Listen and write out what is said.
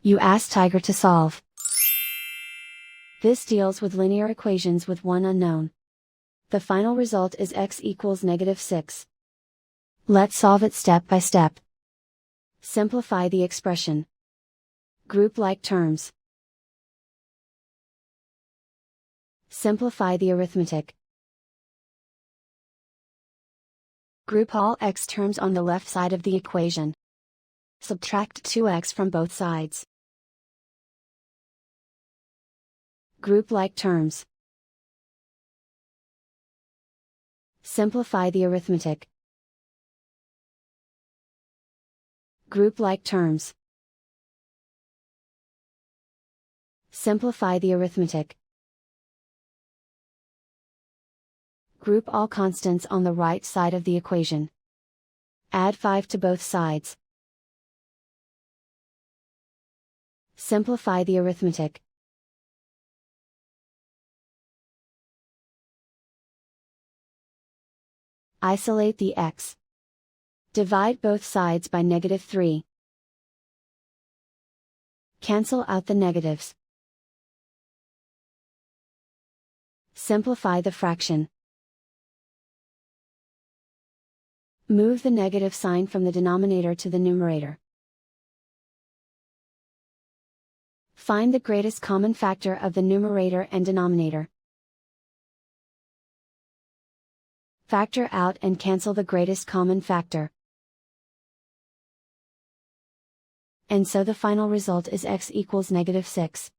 You ask Tiger to solve. This deals with linear equations with one unknown. The final result is x equals -6. Let's solve it step by step. Simplify the expression. Group like terms. Simplify the arithmetic. Group all x terms on the left side of the equation. Subtract 2x from both sides. Group like terms. Simplify the arithmetic. Group like terms. Simplify the arithmetic. Group all constants on the right side of the equation. Add 5 to both sides. Simplify the arithmetic. Isolate the x. Divide both sides by -3. Cancel out the negatives. Simplify the fraction. Move the negative sign from the denominator to the numerator. Find the greatest common factor of the numerator and denominator. Factor out and cancel the greatest common factor. And so the final result is x equals -6.